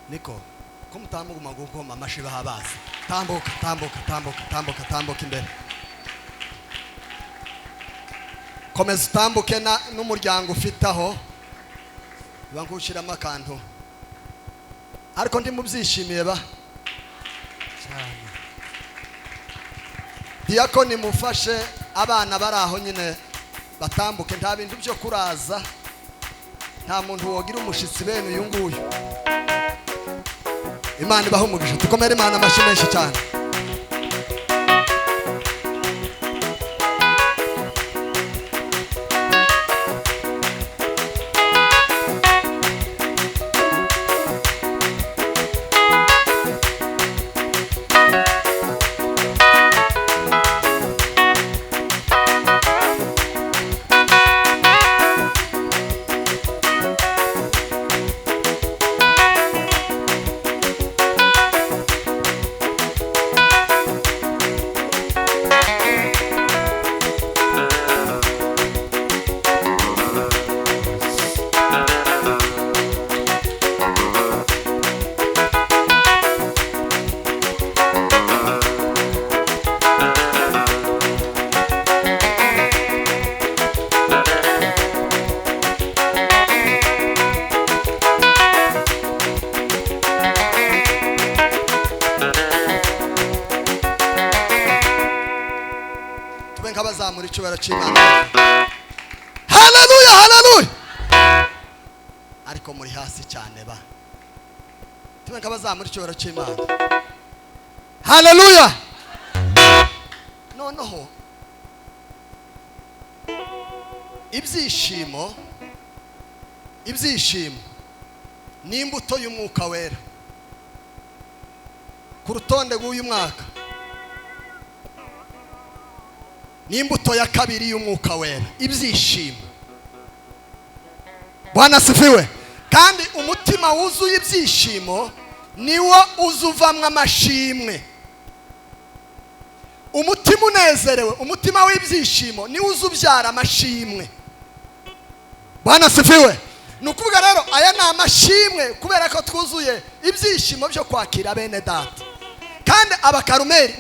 niko ko mutamuguma gukoma amashi bahabaza tambuka imbere komeza utambuke n'umuryango ufitaho bangushiramo akantu ariko ndi mubyishimiye ba cyane Diakoni mufashe abana baraho nyine batambuke nta bintu byo kuraza nta muntu wogira umushitsi bene uyu nguyu Imana ibaho umugisha tukomere Imana amashi menshi cyane muri cyubara cy'Imana haleluya ariko muri hasi cyane ba tubenka bazamuri cyubara cy'Imana haleluya noneho ibyishimo ni imbuto y'umwuka wera ku rutonde rw'uyu mwaka ni imbuto ya kabiri y'umwuka wera ibyishimo Bwana sifiwe kandi umutima wuzuye ibyishimo niwo uzuvamwe amashimwe umutima unezerewe umutima w'ibyishimo niwo uzubyara amashimwe Bwana sifiwe nukuvuga rero aya ni amashimwe kubera ko twuzuye ibyishimo byo kwakira bene data kandi abakarumeri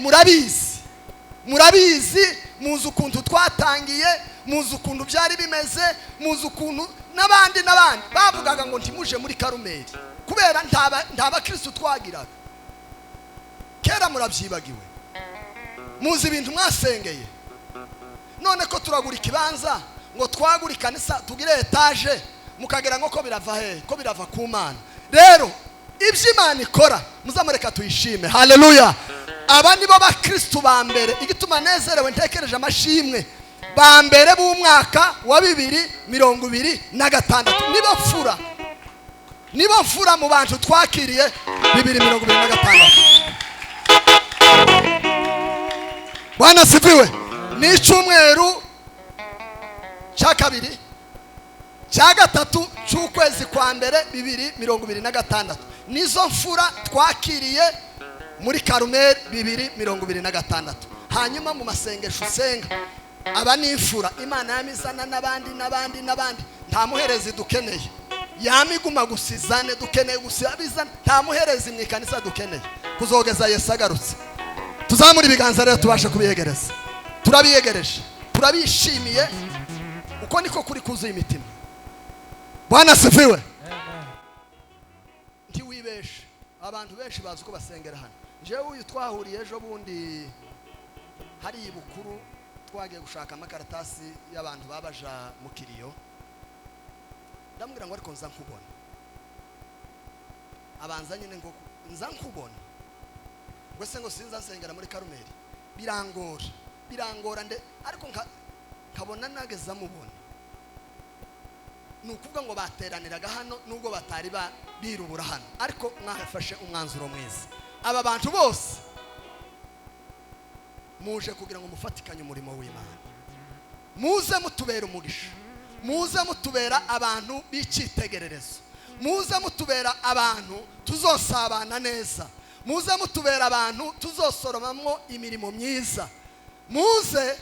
murabizi muzi ukuntu twatangiye muzi ukuntu byari bimeze muzi ukuntu n'abandi bavugaga ngo ntimuje muri Karumeri kubera nta bakristo twagiraga kera murabyibagiwe muzi ibintu mwasengeye none ko turagura ikibanza ngo twagura ikanisa tugire etaje mukagera ngo ko birava ku Mana rero ibyo Imana ikora muzamureka tuyishime haleluya aba nibo bakristo ba mbere igituma nezerewe ntekereje amashimwe ba mbere b'umwaka wa 2026 nibo fura mu bantu twakiriye 2026 Bwana sifiwe ni icyumweru cya kabiri cya gatatu cy'ukwezi kwa mbere 2026 nizo fura twakiriye muri Karumeri 2026 hanyuma mu masengesho usenga aba n'imfura Imana yamizana n'abandi nta muherezi dukeneye yamiguma gusizane dukeneye gusabizana nta muherezi mu ikanisa dukeneye kuzogeza Yesu agarutse tuzamura ibiganza rero tubashe kubiyegereza turabiyegereje turabishimiye uko niko kuri kuzuye imitima Bwana sifiwe ntiwibeshe abantu benshi bazi ko basengera hano jewe uyu twahuriye ejo bundi hari ibukuru twagiye gushaka amakaratasi y'abantu babaja mu kiriyo ndamubwira ngo ariko nza nkubona abanza nyine ngo nza nkubona gwese ngo sinza nsengera muri Karumeri birangora ariko nkabona nageza mubona nukuvuga ngo bateraniraga hano nubwo batari birubura hano ariko mwafashe umwanzuro mwiza aba bantu bose muje kugira ngo mufatikanye umurimo w'Imana muze mutubera umugisha muze mutubera abantu b'icitegererezo muze mutubera abantu tuzosabana neza muze mutubera abantu tuzosoromamwo imirimo myiza muze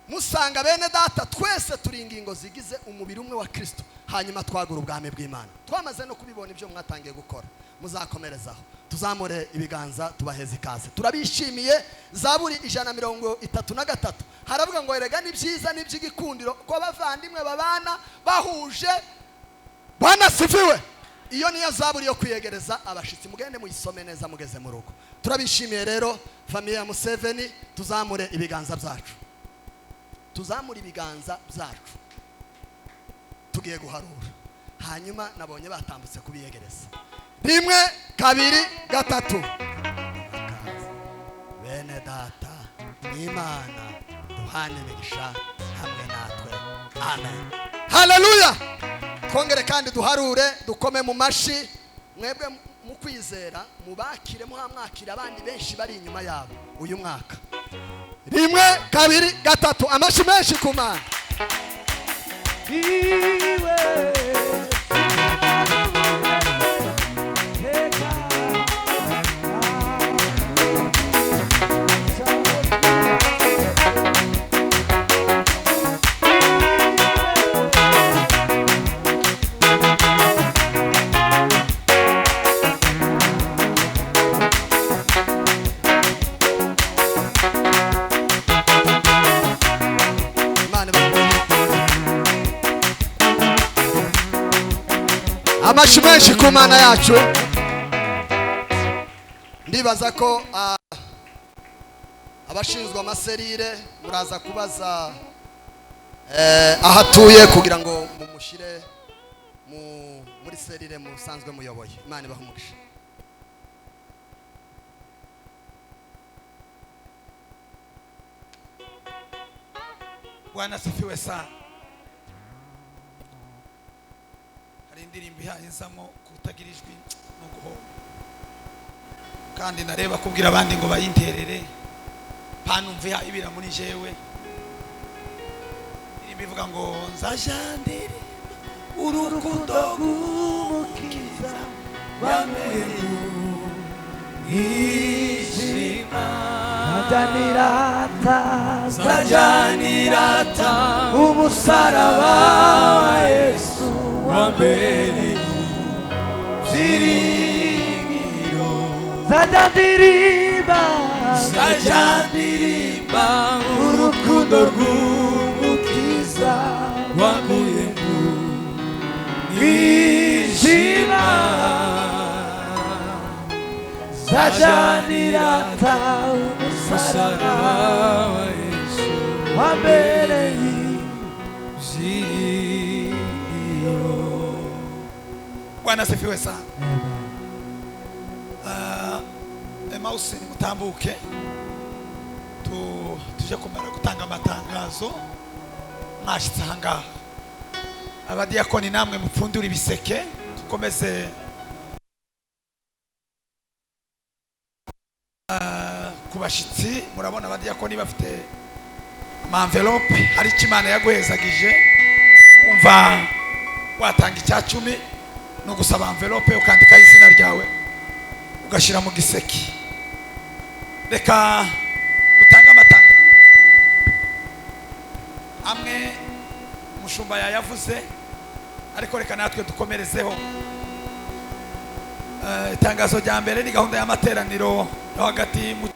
musanga bene data twese turi ingingo zigize umubiri umwe wa Kristo hanyuma twagura ubwami bw'Imana twamaze no kubibona ibyo mwatangiye gukora muzakomerezaho. Tuzamure ibiganza tubaheze ikaze. Turabishimiye. Zaburi 133 haravuga ngo erega ni byiza n'iby'igikundiro ko bavandimwe babana bahuje. Bwana sifiwe. Iyo niyo zaburi yo kwiyegereza abashitsi. Mugende muyisome neza mugeze mu rugo. Turabishimiye rero famiye ya Museveni. Tuzamure ibiganza byacu. Tuzamure ibiganza byacu. Tugiye guharura. Hanyuma nabonye batambutse kubiyegereza. 1 2 3. Bene data n'Imana duhane imigisha hamwe natwe. Amen. Haleluya. Twongere kandi duharure dukome mu mashi. Mwebwe mu kwizera mubakire muhamwakira abandi benshi bari inyuma yabo uyu mwaka. 1 2 3. Amashi menshi ku Mana. Amashi menshi ku Mana yacu. Ndibaza ko abashinzwe amaserire muraza kubaza ahatuye kugira ngo mumushire muri serire musanzwe muyoboye. Imana ibahumugisha. Bwana sifiwe sana. Indirimbo ihahizamo kutagira ijwi no guhomba, kandi nareba kubwira abandi ngo bayinterere panumve ibira muri jewe. Indirimbo ivuga ngo nzajandire urukundo rw'umukiza wamweru ishima nzajanirata umusaraba wa Yesu wambere ziringiro zajandirimba urukundo rw'umukiza wankuye mu mwijima zajanirata umusaraba wa Yesu wambere Bwana sifiwe sana. Emausi ni mutambuke tuje kumara gutanga amatangazo mwashitse ahangaha. Abadiyakoni namwe mupfundura ibiseke tukomeze kubashitsi. Murabona abadiyakoni bafite ama envelope hari Imana yaguhezagije. Umva watanga icya 10 no gusaba envelope ukandika izina ryawe ugashira mu giseki. Reka dutanga amatanga amwe mushumba yavuze, ariko reka natwe dukomerezeho. Itangazo rya mbere ni gahunda y'amateraniro no hagati mu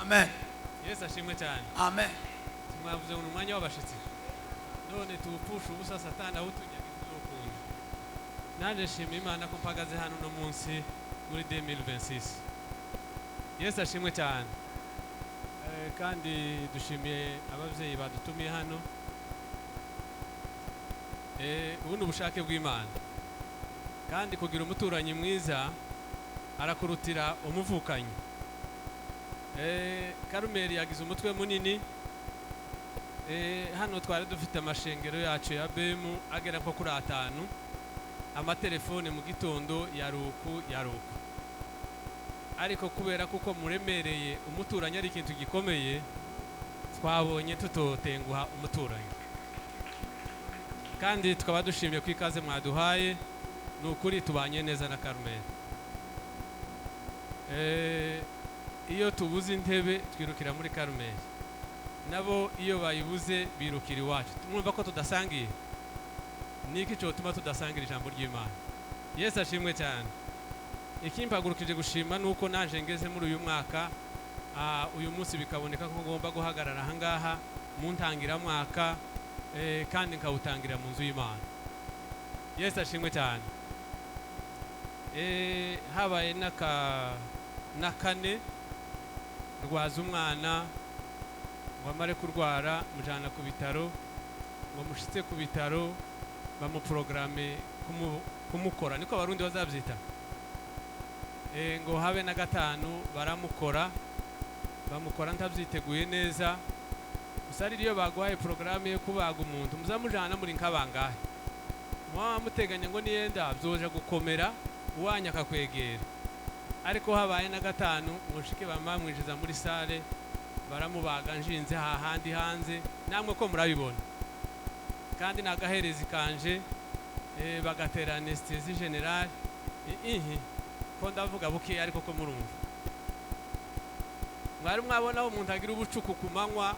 Amen. Yesu ashimwe cyane. Amen. Mwavuze ngo umwanya w'abashitsi. None tupfusha ubusa Satani aho tunyaga izokunda. Nanje shimye Imana ko mpagaze hano no munsi muri 2026. Yesu ashimwe cyane. Kandi dushimiye abavyeyi badutumiye hano. Ubu n'ubushake bw'Imana. Kandi kugira umuturanyi mwiza arakurutira umuvukanyi. Karumeri yagize umutwe munini. Hano twari dufite amashengero yacu ya BM agera nko kuri 5. Amatelefone mu gitondo yaruku. Ariko kubera kuko muremereye umuturanyi ari ikintu gikomeye, twabonye tutotenguha umuturanyi, kandi tukaba dushimye ku ikaze mwaduhaye. Ni ukuri tubanye neza na Carmel. Iyo tubuze intebe twirukira muri Carmel, nabo iyo bayibuze birukira iwacu. Mwumva ko tudasangiye? Niki cyo tuma tudasangira ijambo ry'Imana? Yesu ashimwe cyane. Ikimpagurukije gushima nuko naje ngeze muri uyu mwaka, uyu munsi bikaboneka ko ngomba guhagarara aha ngaha mu ntangira mwaka, kandi nkawutangira mu nzu y'Imana. Yesu ashimwe cyane. Habaye na kane rwaza umwana ngo amare kurwara, mujana ku bitaro, ngo mushitse ku bitaro bamuprograme kumukora, niko abarundi bazabyita. Ngo habe na gatanu baramukora, bamukora ntabyiteguye neza. Gusa ari iyo bagwaye programme yo kubaga umuntu, muzamujana muri nkabangahe, mwaba muteganya ngo niyenda byoje gukomera uwanya akakwegera. Ariko habaye na gatanu mushike bamamwijiza muri sale, baramubaga njinze hahandi hanze, namwe ko murabibona. Kandi nagaherezi kanje bagatera anesthesie general, ko ndavuga buke ariko ko murumva. Mwari mwabona aho umuntu agira ubucuku ku manywa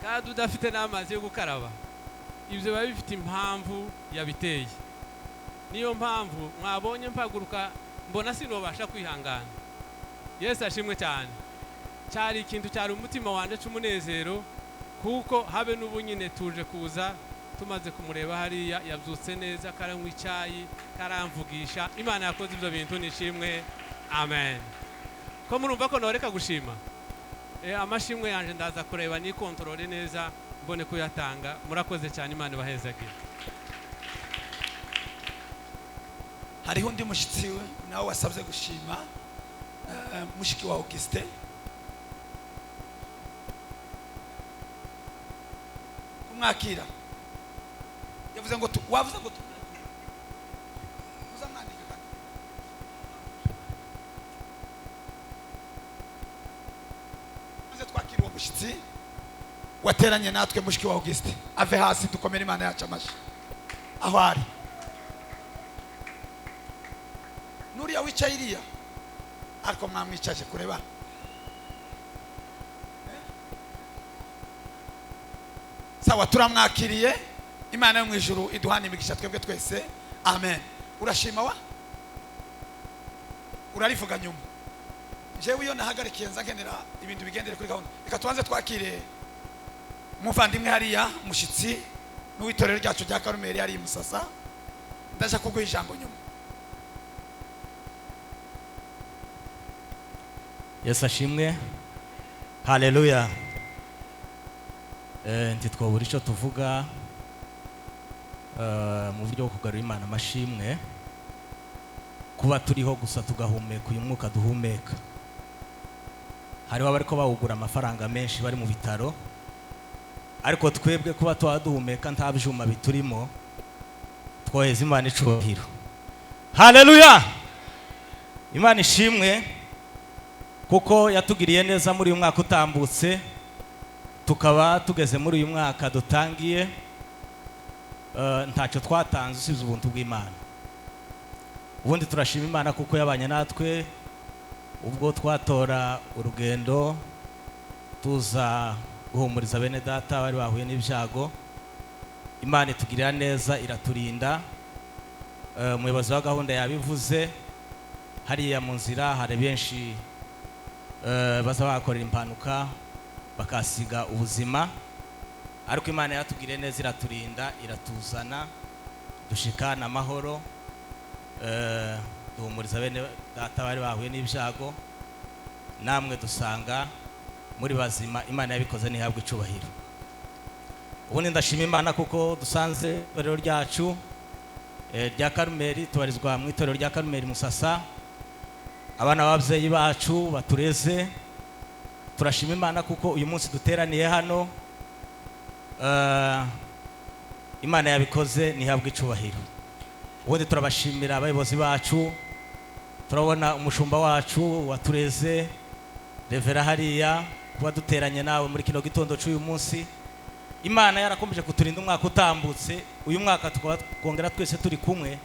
kandi udafite n'amazi yo gukaraba, ibyo biba bifite impamvu yabiteye. Niyo mpamvu mwabonye mpaguruka mbona sinobasha kwihangana. Yesu ashimwe cyane. Cyari ikintu cyari umutima wanje cy'umunezero, kuko habe n'ubu nyine tuje kuza tumaze kumureba hariya yabyutse neza, karanywa icyayi, karamvugisha. Imana yakoze ibyo bintu nishimwe. Amen. Ko murumva ko noreka gushima? Amashimwe yanje ndaza kureba ni kontrole neza mbone kuyatanga. Murakoze cyane, Imana ibahezagire. hariho undi mushitsi we nawe wasabye gushima, mushiki wa Augustin. Kumwakira yavuze ngo wavuze ngo uzamwandika kandi maze twakira uwo mushitsi wateranye natwe, mushiki wa Augustin. Ave hasi dukomere Imana yacu amashi aho ari. Nuriya wicaye iriya ariko mwamwicaje kureba. Sawa, turamwakiriye. Imana yo mu ijuru iduhana imigisha twebwe twese. Amen. Urashima wa? Urarivuga nyuma. Jewe iyo nahagarikiye nza nkenera ibintu bigendere kuri gahunda. Reka tubanze twakire muvandimwe hariya mushitsi n'uwitorero ryacu rya Karumeli ari Musasa. Ndaje kuguha ijambo nyuma. Yesu ashimwe. Haleluya. Ntitwabura icyo tuvuga mu buryo bwo kugarura Imana amashimwe, kuba turiho gusa tugahumeka uyu mwuka duhumeka. Hariho abariko bawugura amafaranga menshi bari mu bitaro, ariko twebwe kuba twaduhumeka nta byuma biturimo, twoheza Imana icubahiro. Haleluya. Imana ishimwe kuko yatugiriye neza muri uyu mwaka utambutse, tukaba tugeze muri uyu mwaka dutangiye. Ntacyo twatanze usibye ubuntu bw'Imana. Ubundi turashima Imana kuko yabanye natwe ubwo twatora urugendo tuza guhumuriza bene data bari bahuye n'ibyago. Imana itugirira neza, iraturinda. Umuyobozi wa gahunda yabivuze, hariya mu nzira hari benshi baza bakorera impanuka bakasiga ubuzima, ariko Imana yatugiriye neza, iraturinda, iratuzana, dushikana amahoro. Duhumuriza bene data bari bahuye n'ibyago, namwe dusanga muri bazima. Imana yabikoze ntihabwe icubahiro. Ubundi ndashima Imana kuko dusanze itorero ryacu rya Karumeli, tubarizwa mu itorero rya Karumeli Musasa. Abana b'ababyeyi bacu batureze, turashima Imana kuko uyu munsi duteraniye hano. Imana yabikoze ntihabwe icubahiro. Ubundi turabashimira abayobozi bacu. Turabona umushumba wacu watureze Revera hariya, kuba duteranye nawe muri kino gitondo cy'uyu munsi. Imana yarakomeje kuturinda umwaka utambutse, uyu mwaka tukongera twese turi kumwe.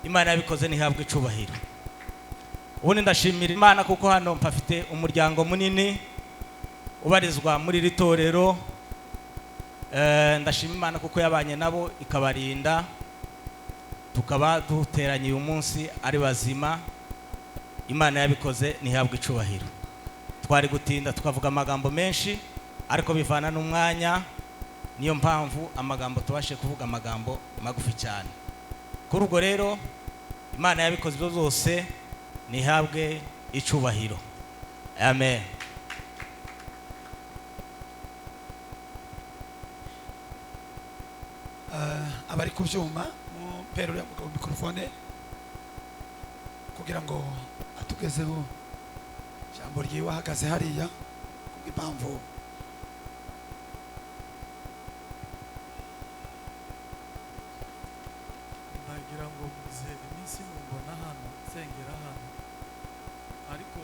Imana yabikoze ntihabwe icubahiro. Ubundi ndashimira Imana kuko hano mpafite umuryango munini ubarizwa muri iri torero. Ndashima Imana kuko yabanye nabo ikabarinda, tukaba duteranye uyu munsi ari bazima. Imana yabikoze ntihabwe icubahiro. Twari gutinda tukavuga amagambo menshi ariko bivana n'umwanya, niyo mpamvu amagambo tubashe kuvuga amagambo magufi cyane. Kuri ubwo rero Imana yabikoze ibyo byose ntihabwe icubahiro. Amen. Abari kubyuma mu perure mu mikrofone kugira ngo atugezeho ijambo ryiwe ahagaze hariya kubw'impamvu ndagira ngo muze iminsi mubona hano nsengera hano, ariko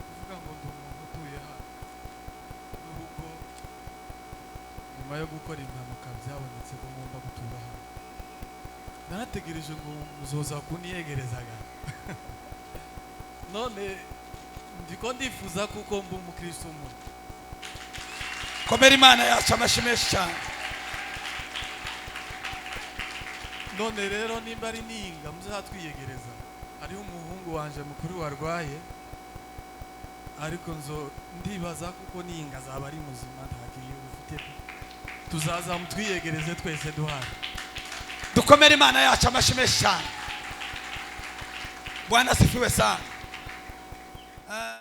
kuvuga ngo ndi umuntu utuye hano n'urugo nyuma yo gukora impanuka byabonetse ko ngomba gutura hano. Narategereje ngo muzoza kuniyegerezaga none ndiko ndifuza kuko mba umukristo umwe. komera Imana yacu amashyi menshi cyane. None rero nimba ari ninga muzatwiyegereza, hariho umuhungu wanje mukuru warwaye, ariko ndibaza kuko ninga azaba ari muzima ntagiye ufite, tuzaza mutwiyegereze twese duhari. Dukomere Imana yacu amashyi menshi cyane. Bwana asifiwe sana.